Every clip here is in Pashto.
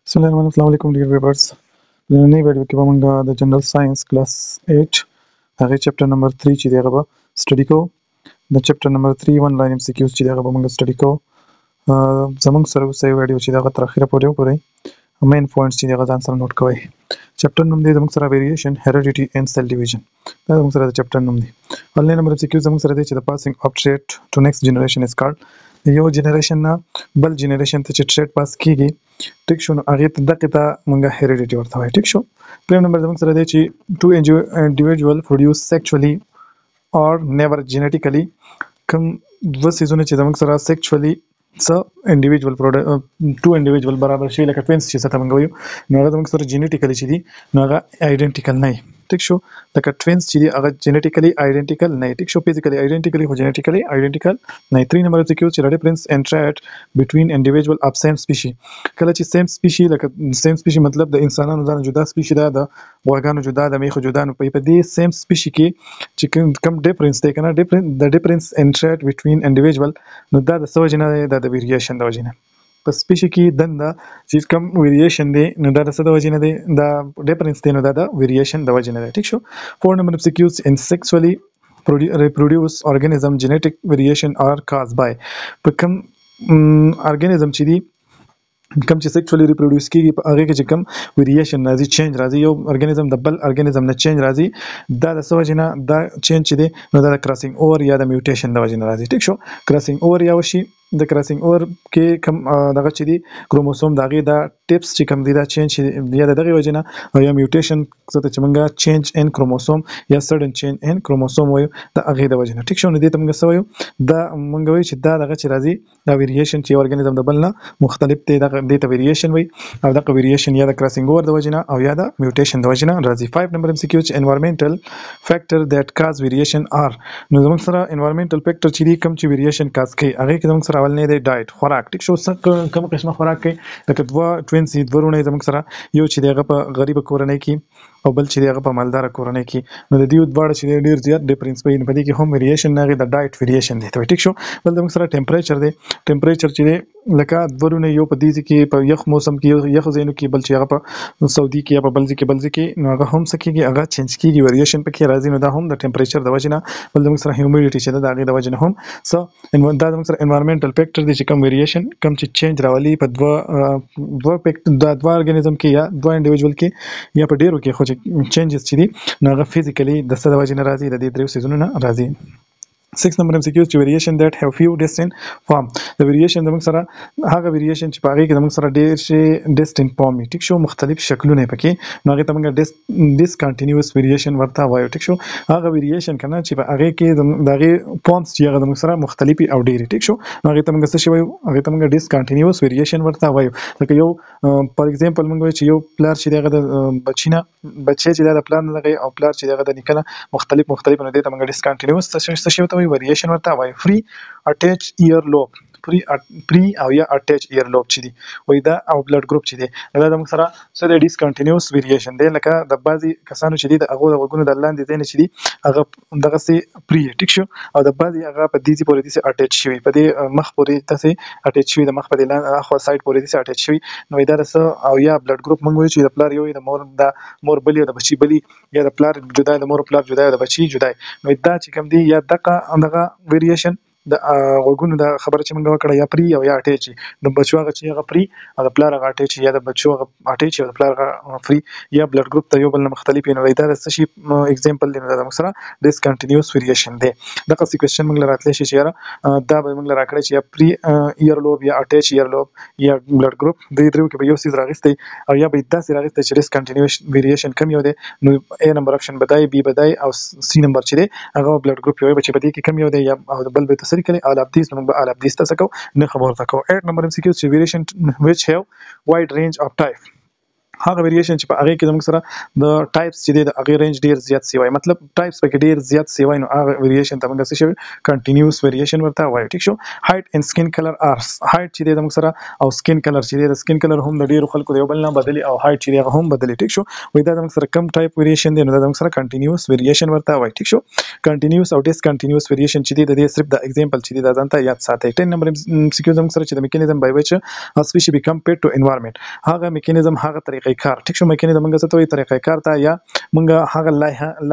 بسم الله الرحمن الرحیم. السلام علیکم ډیر ویورز. د نننۍ ویډیو کې به موږ د جنرال ساينس کلاس 8 هغه چپټر نمبر 3 چې دی هغه به سټډي کوو. د چپټر نمبر 3 ون لاین ام سی کیوز چې دی هغه به موږ سټډي کوو. زموږ سره اوسه یو ویډیو چې دا تر اخره پورې وګورئ. مین پوینټس چې دی هغه ځان سره نوٹ کوئ. چپټر نوم دی زموږ سره ویریشن هیریډیټي اینڈ سیل ډیویژن. دا زموږ سره د چپټر نوم دی. اولنی نمبر ام سی کیوز زموږ سره دی چې د پاسینګ اف ټریټ ټو نیکسټ جنریشن از کالډ. یو جنریشن نه بل جنریشن ته چې ټریټ پاس کیږي ټیک شو، نو هغه ته دغه ته مونږه هیریډیټي ورته وایي. ټیک شو. دویم نمبر زموږ سره دی چې ټو انډیویډوال پروډوس سیکشوالي اور نیور جینیټیکلی. کوم دوه سیزونه چې زموږ سره سیکشوالي څه انډیویډوال ټو انډیویډوال برابر شي لکه توینس چې څه ته مونږ وایو، نو هغه زموږ سره جینیټیکلی چې دي نو هغه آیډنټیکل نه وي. ټیک شو. لکه توینس چې دي هغه جینیټیکلی آیډنټیکل نه وي. ټیک شو. فزیکلی آیډنټیکلی خو جینیټیکلی آیډنټیکل نه وي. 3 نمبر ته کې چې ډیفرنس ان ټریټ بټوین انډیویډوال اف سیم سپیشي. کله چې سیم سپیشي لکه سیم سپیشي مطلب د انسانانو ځان جدا سپیشي ده، د غواګانو جدا، د میخو جدا، نو په دې سیم سپیشي کې چې کوم ډیفرنس دی کنه د ډیفرنس ان ټریټ بټوین انډیویډوال، نو دا د څه وجه نه دی؟ دا د ویریشن د وجه نه. په سپیشي کې دنده چې کوم ویریشن دی نو دا د څه د وجه نه دی؟ دا ډیفرنس دی، نو دا د ویریشن د وجه نه دی. ټیک شو. 4 نمبر سکیوز ان سیکسوالي reproduce organism genetic variation are caused by. په کوم ارګانیزم چې دی کوم چې سیکشوالي ریپروډوس کیږي په هغه کې چې کوم ویریشن راځي، چینج راځي، یو ارګانیزم د بل ارګانیزم نه چینج راځي، دا د څه وجه نه دا چینج چې دی نو دا د کراسینګ اوور یا د میوټیشن د وجه نه راځي. ټیک شو. کراسینګ اوور یا وشي د کراسینګ اوور کې کوم دغه چې دی کروموسوم دغه د ټیپس چې کوم دی دا چینج یا دغه وجه نه یا میوټیشن څه ته چې موږ چینج ان کروموسوم یا سډن چینج ان کروموسوم وایو د هغه د وجه نه. ټیک شو. نو دې ته موږ څه وایو؟ دا موږ وایو چې دا دغه چې راځي دا ویریشن چې ارګانیزم د بل نه مختلف دی، دغه دې ته ویریشن وایي، او دغه ویریشن یا د کراسینګ اوور د وجه نه او یا د میوټیشن د وجه نه راځي. 5 نمبر ام سی کیو چې انوایرنمنټل فیکټر دیٹ کاز ویریشن آر. نو زموږ سره انوایرنمنټل فیکټر چې دی کوم چې ویریشن کاز کوي هغه کې زموږ سره اول نه دی ډایټ خوراک. ټیک شو. کوم قسمه خوراک کوي؟ لکه دوه توینس ورونه زموږ سره یو چې دغه په غریب کورنۍ کې او بل چې دغه په مالدار کورنۍ کې، نو د دې دواړه چې ډیر زیات ډیفرنس په دې کې هم ویریشن نه د ډایټ ویریشن دی. ټیک شو. بل زموږ سره ټمپریچر دی. ټمپریچر چې دی لکه ورونه یو په دې کې په یخ موسم کې یخ زینو کې، بل چې هغه په سعودي کې یا په بل کې نو هغه هم سکیږي، هغه چینج کیږي، ویریشن پکې راځي، نو دا هم د ټمپریچر د وجه نه. بل زموږ سره هیومیډیټي چې دا هغه د وجه نه هم دا زموږ سره انوایرنمنټل فیکټر دی چې کوم ویریشن کوم چې چینج راولي په دوه ارګانیزم کې یا دوه انډیویډوال کې یا په ډیرو کې، خو چې چینجز چې دي نو هغه فزیکلی د څه د وجه نه راځي؟ د دې درو سيزونو نه راځي. 6 نمبر ام سی کیو چې ویریشن دیٹ هاف فیو ډیسټنٹ فارم. د ویریشن زموږ سره هغه ویریشن چې په هغه کې زموږ سره ډیر شي ډیسټنٹ فارم. ټیک شو. مختلف شکلونه پکې، نو هغه ته موږ ډیسکنټینیوس ویریشن ورته وایو. ټیک شو. هغه ویریشن کنه چې په هغه کې دغه فارمز چې هغه زموږ سره مختلفي او ډیر. ټیک شو. نو هغه ته موږ څه شی وایو؟ هغه ته موږ ډیسکنټینیوس ویریشن ورته وایو. لکه یو فار ایگزامپل موږ وایو چې یو پلار چې دغه د بچی چې د پلان نه دغه او پلار چې دغه د نیکنه مختلف نو دې ته موږ ډیسکنټینیوس څه شی ورته وایو؟ ویریشن ورته وایو. فری اٹیچ ایئر لوب، پری او یا اٹیچ ایئر لوب چې دی وای دا او بلډ ګروپ چې دی دا د موږ سره څه د ډیسکنټینیوس ویریشن دی. لکه د بعضی کسانو چې دی د هغه د وګونو د لاندې ځای نه چې دی هغه دغه سي پری. ټیک شو. او د بعضی هغه په دې پورې دي اٹیچ شوی، په دې مخ پورې تاسو اٹیچ شوی، د مخ په لاندې اخو سایډ پورې دي اٹیچ شوی، نو دا رس او یا بلډ ګروپ موږ وایو چې د پلار یو د مور بلی او د بچی بلی، یا د پلار جدا د مور پلار جدا د بچی جدا، نو دا چې کوم دی یا دغه ویریشن د وګونو د خبره چې موږ وکړه یا پری او یا اٹیچ د بچو هغه چې هغه پری او د پلار هغه اٹیچ یا د بچو هغه اٹیچ او د پلار هغه فری یا بلډ ګروپ ته یو بل مختلف نه وي. دا د څه شي اگزامپل دی؟ د موږ سره ډیسکنټینیوس ویریشن دی. دغه کوېسچن موږ راتلی شي چې یاره دا به موږ راکړی چې یا پری ایئر لوب یا اٹیچ ایئر لوب یا بلډ ګروپ د درو کې به یو سیز راغستی او یا به داسې راغستی چې ډیسکنټینیوس ویریشن کم یو دی، نو ا نمبر اپشن بدای، بی بدای او سی نمبر چې دی هغه بلډ ګروپ یو به چې بدی کې کم یو دی یا بل به تسری کړي all of these نو all of these تاسو کو نه خبر تکو. 8 نمبر ام سی کیو چې ویریشن which have wide range of type. هغه ویریشن چې په هغه کې زموږ سره د ټایپس چې دی د هغه رینج ډیر زیات سی وای مطلب ټایپس پکې ډیر زیات سی وای نو هغه ویریشن ته موږ څه شي کنټینیوس ویریشن ورته وایي ټیک شو هایټ ان سکین کلر ارس هایټ چې دی زموږ سره او سکین کلر چې دی د سکین کلر هم د ډیرو خلکو د یو بل نه بدلی او هایټ چې دی هغه هم بدلی ټیک شو وای دا زموږ سره کم ټایپ ویریشن دی نو دا زموږ سره کنټینیوس ویریشن ورته وایي ټیک شو کنټینیوس او ډیس کنټینیوس ویریشن چې دی د دې صرف د ایگزامپل چې دی دا ځان ته یاد ساتئ 10 نمبر سکیو زموږ سره چې د میکانیزم بای وچ اس وی شي بی کمپیرډ ټو انوایرنمنت هغه میکانیزم هغه طریقې کار ټیک شو میکانیزم موږ څه ته وایي طریقې کار ته یا موږ هغه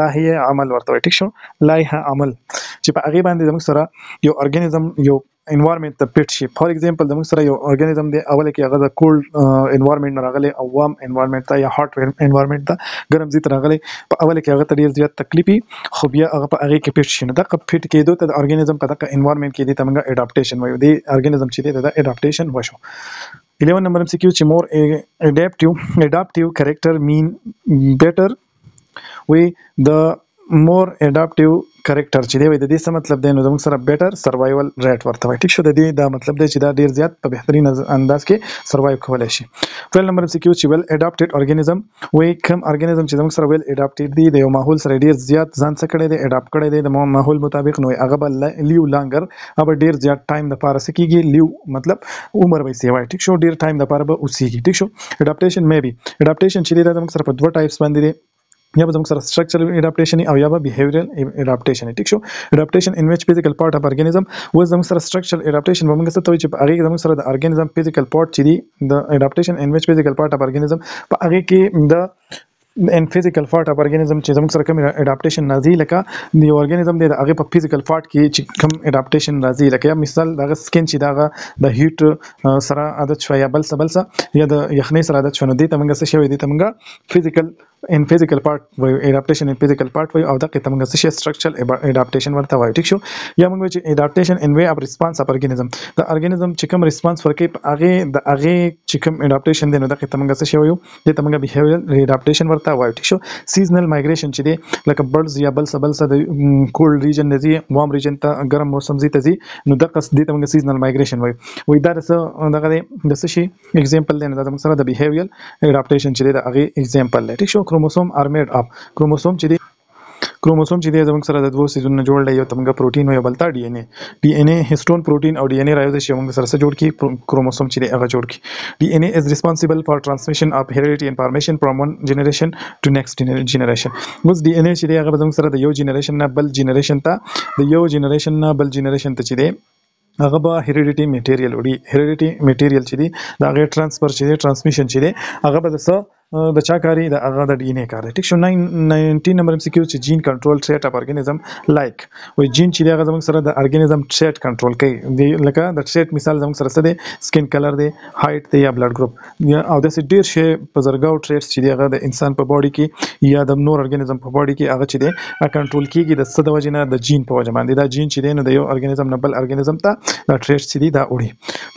لایحه عمل ورته وایي ټیک شو لایحه عمل چې په هغه باندې زموږ سره یو ارګانیزم یو انوایرنمنت ته پټ شي فور ایگزامپل زموږ سره یو ارګانیزم دی اوله کې هغه د کولډ انوایرنمنت نه راغلی او وارم انوایرنمنت ته یا هاټ انوایرنمنت ته ګرم ځای ته راغلی په اوله کې هغه ته ډیر زیات تکلیفي خو بیا هغه په هغه کې پټ شي نو دا پټ کېدو ته د ارګانیزم په دغه انوایرنمنت کې دی ته موږ اډاپټیشن وایو دی ارګانیزم چې دی د اډاپټیشن وشو 11 نمبر MCQ چې more adaptive character mean better وي د more adaptive character چې دی وي د دې څه مطلب دی نو زموږ سره better survival rate ورته وایي ټیک شو د دې دا مطلب دی چې دا ډیر زیات په بهترین انداز کې سروایو کولی شي 12 نمبر MCQ چې well adapted organism وي کوم ارګانیزم چې زموږ سره well adapted دی د یو ماحول سره ډیر زیات ځان څه کړی دی اډاپټ کړی دی د ماحول مطابق نو هغه به لیو لانګر هغه ډیر زیات ټایم د پاره سکیږي لیو مطلب عمر به سیوای ټیک شو ډیر ټایم د پاره به اوسېږي ټیک شو اډاپټیشن مې بي اډاپټیشن چې دی زموږ سره په دوه ټایپس باندې دی या به زموږ سره structural adaptation او یا به behavioral adaptation ټیک شو adaptation in which physical part of organism و زموږ سره structural adaptation به موږ څه ته وایي چې په هغه کې زموږ سره د organism physical part چې دی د adaptation in which physical part of organism په هغه کې د ان فزیکل پارت اف ارګانیزم چې زموږ سره کوم اډاپټیشن راځي لکه د ارګانیزم د هغه په فزیکل پارت کې چې کوم اډاپټیشن راځي لکه مثال د سکین چې دغه د هیټ سره عادت شو یا بل څه یا د یخنۍ سره عادت شو نو دې ته موږ څه شوی دې ته موږ فزیکل ان فزیکل پارت وایو اډاپټیشن ان فزیکل پارت وایو او دغه ته موږ څه شي سټرکچرل اډاپټیشن ورته وایو ټیک شو یا موږ چې اډاپټیشن ان وی اف ریسپانس اف ارګانیزم د ارګانیزم چې کوم ریسپانس ورکوي هغه د هغه چې کوم اډاپټیشن دی نو دغه ته موږ څه شي وایو دې ته موږ بیهیویرل اډاپټیشن ورته وایو ټیک شو سیزنل مایګریشن چې دی لکه برډز یا بل څه د کولډ ریجن نه ځي وارم ریجن ته ګرم موسم ځي ته ځي نو دغه دې ته موږ سیزنل مایګریشن وایو دا دغه د څه شي ایگزامپل دی نو دا موږ سره د بیهیویرل اډاپټیشن چې دی د هغه ایگزامپل دی ټیک شو کروموسوم ار میډ اپ کروموسوم چې دی زموږ سره د دوه سیزونو جوړ دی یو ته موږ پروتین وایو بل ته ډي ان اي هیستون پروتین او ډي ان اي راځي چې موږ سره جوړ کی کروموسوم چې دی هغه جوړ کی ډي ان اي از ریسپانسیبل فار ټرانسمیشن اف هیریډیټي انفارمیشن فرام ون جنریشن ټو نیکسٹ جنریشن اوس ډي ان اي چې دی هغه زموږ سره د یو جنریشن نه بل جنریشن ته د یو جنریشن نه بل جنریشن ته چې دی هغه به هیریډیټي میټیریل وړي هیریډیټي میټیریل چې دی دا هغه ترانسفر چې دی ترانسمیشن چې دی هغه به د چا کاری د هغه د ډي ان اي کار دی ټیک شو 19 نمبر MCQ چې جین کنټرول ټریټ اف ارګانیزم لایک وای جین چې دی هغه زموږ سره د ارګانیزم ټریټ کنټرول کوي دی لکه د ټریټ مثال زموږ سره څه دی سکین کلر دی هایټ دی یا بلډ ګروپ یا او داسې ډیر شی په زرګاو ټریټس چې دی هغه د انسان په باډي کې یا د نور ارګانیزم په باډي کې هغه چې دی کنټرول کیږي د څه د وجې نه د جین په وجه باندې دا جین چې دی نو د یو ارګانیزم نه بل ارګانیزم ته دا ټریټس چې دی دا وړي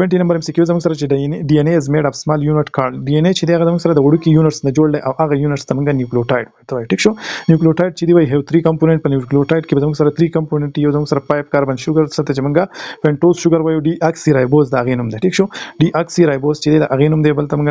20 نمبر MCQ زموږ سره چې ډي ان اي از میډ اف سمال یونټ کارډ ډي ان اي چې دی هغه زموږ سره د وړوکي یونټس نه جوړ دی او هغه یونټس ته موږ نیوکلیوټاید ورته وایو ټیک شو نیوکلیوټاید چې دی وایي هیو 3 کمپوننت په نیوکلیوټاید کې زموږ سره 3 کمپوننت یو زموږ سره 5 کاربن شوګر څه چې موږ پنټوز شوګر وایو ډي اکسي رایبوز دا غي نوم دی ټیک شو ډي اکسي رایبوز چې دی دا غي نوم دی بل ته موږ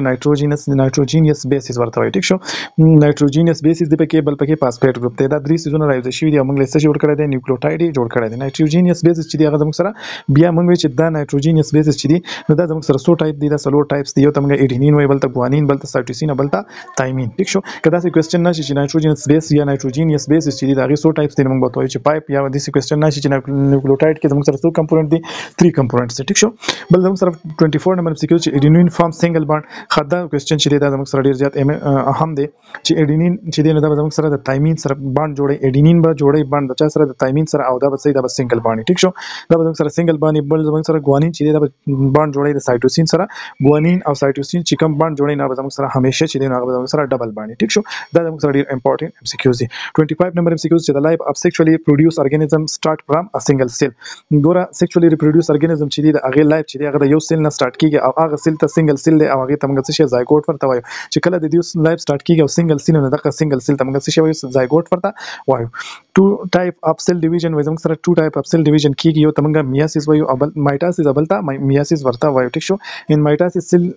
نایټروجینس بیسز ورته وایو ټیک شو نایټروجینس بیسز دی پکې بل پکې فاسفیټ ګروپ دی دا درې سيزونه راځي شوی دی موږ لسه جوړ کړی دی نیوکلیوټاید جوړ کړی دی نایټروجینس بیسز چې دی هغه زموږ سره بیا موږ چې دا نایټروجینس بیسز چې دی نو دا زموږ سره سو ټایپ دی دا سلور ټایپس دی یو ته موږ اډینین وایو بل ته ګوانین بل ته سایټوسین بل ته تایمین ټیک شو کدا څه کوېسچن نشي چې نایټروجینس بیس یا نایټروجینس بیسز چې دی دا غي سو ټایپس دی موږ وایو چې پایپ یا د څه کوېسچن نشي چې نیوکلیوټاید کې زموږ سره څو کمپوننت دي 3 کمپوننټس ټیک شو بل زموږ سره 24 نمبر MCQ چې اډینین فارم سنگل بانډ خدا کوېسچن چې دی دا زموږ سره ډیر زیات اهم دی چې اډینین چې دی نو دا زموږ سره د تایمین سره بانډ جوړي اډینین به جوړي بانډ د چا سره د تایمین سره او دا به صحیح دا به سنگل بانډ ټیک شو دا به زموږ سره سنگل بانډ بل زموږ سره ګوانین چې دی دا بانډ جوړي د سایټوسین سره ګوانین او سایټوسین چې کوم بانډ جوړي نه به زموږ سره همیشه چې دی نو هغه زموږ سره ډبل بانډ ټیک شو دا زموږ سره ډیر امپورټنت MCQs دي 25 نمبر MCQs چې د لایف اف سیکشوالي پروډوس ارګانیزم سٹارټ فرام ا سنگل سیل ګوره سیکشوالي ریپروډوس ارګانیزم چې دی د هغه لایف چې دی هغه د یو سیل نه سٹارټ کیږي او هغه سیل ته سنگل سیل دی او هغه ته موږ څه شي زایګوټ ورته وایو چې کله د دې لایف سٹارټ کیږي او سنگل سیل نه دغه سنگل سیل ته موږ څه شي وایو زایګوټ ورته وایو ټو ټایپ اف سیل ډیویژن وایي زموږ سره ټو ټایپ اف سیل ډیویژن کیږي یو ته موږ میاسیس وایو او بل مایټاسیس بل ته میاسیس ورته وایو ټیک شو ان میټاسیس سیل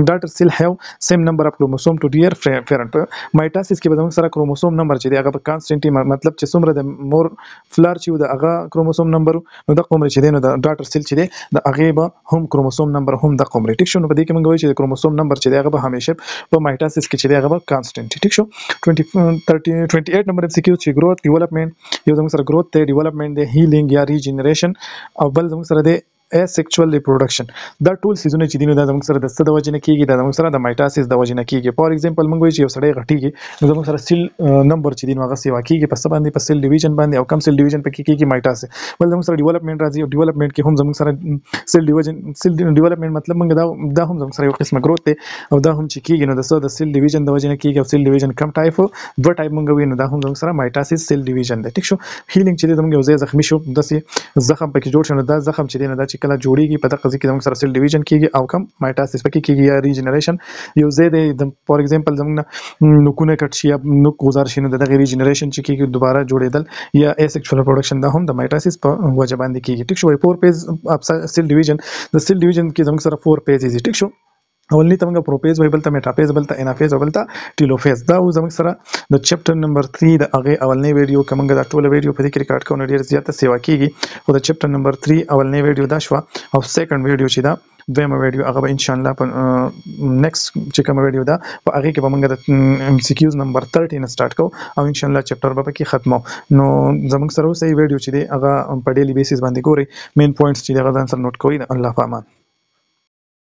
daughter cell have same number of chromosome to their parent. مایټاسیس کې به زموږ سره کروموسوم نمبر چې دی هغه په کانستنټي مطلب چې څومره د مور فلار چې د هغه کروموسوم نمبر نو د عمر چې دی نو د ډاټر سیل چې دی د هغه به هم کروموسوم نمبر هم د عمر ټیک شو. نو په دې کې موږ وایو چې د کروموسوم نمبر چې دی هغه به همیشه په مایټاسیس کې چې دی هغه به کانستنټ ټیک شو. 28 نمبر ام سی کیو چې گروث ډیولپمنٹ یو زموږ سره گروث ته ډیولپمنٹ دی هیلینګ یا ریجنریشن او بل زموږ سره دی asexual reproduction. دا ټول سيزونه چې دي نو دا زموږ سره د څه د وجې نه کیږي، دا زموږ سره د مایټاسیس د وجې نه کیږي. فار ایگزامپل موږ وایو چې یو سړی غټیږي نو زموږ سره سیل نمبر چې دي نو هغه سیوا کیږي په څه باندې؟ په سیل ډیویژن باندې، او کم سیل ډیویژن پکې کیږي مایټاسیس. بل زموږ سره ډیولپمنٹ راځي او ډیولپمنٹ کې هم زموږ سره سیل ډیولپمنٹ مطلب موږ دا هم زموږ سره یو قسمه گروث دی او دا هم چې کیږي نو د څه د سیل ډیویژن د وجې نه کیږي. او سیل ډیویژن کم ټایپ دوه ټایپ موږ وینو، دا هم زموږ سره مایټاسیس سیل ډیویژن دی ټیک شو. هیلینګ چې زموږ یو ځای زخمی شو داسې زخم پکې جوړ شنه، دا زخم چې دی نو دا چې کله جوړیږي په دغه ځکه زموږ سره سیل ډیویژن کیږي او کم مایټاسیس پکې کیږي یا ریجنریشن یو ځای دی. فار ایگزامپل زموږ نوکونه کټ شي یا نوک گزار شي نو دغه ریجنریشن چې کیږي دوباره جوړیدل یا اسیکشوال پروډکشن دا هم د مایټاسیس په وجه باندې کیږي ټیک شو. فور پیز اف سیل ډیویژن د سیل ډیویژن کې زموږ سره فور پیز دي ټیک شو. اولنی ته موږ پروپیز وایو، بل ته میټاپیز، بل ته انافیز او بل ته ټیلوفیز. دا زموږ سره د چپټر نمبر 3 د هغه اولنی ویډیو کومه دا ټوله ویډیو په دې کې ریکارډ کوو ډیر زیاته سیوا کیږي. او د چپټر نمبر 3 اولنی ویډیو دا شو او سیکنډ ویډیو چې دا دویمه ویډیو هغه به ان شاء الله په نیکسټ چې کومه ویډیو دا په هغه کې به موږ د ام سی کیوز نمبر 13 سٹارټ کوو او ان شاء الله چپټر به پکې ختمو. نو زموږ سره اوسه ویډیو چې دی هغه په ډیلی بیسس باندې ګوري، مین پوینټس چې دا ځان سره نوٹ کوئ. الله پامان.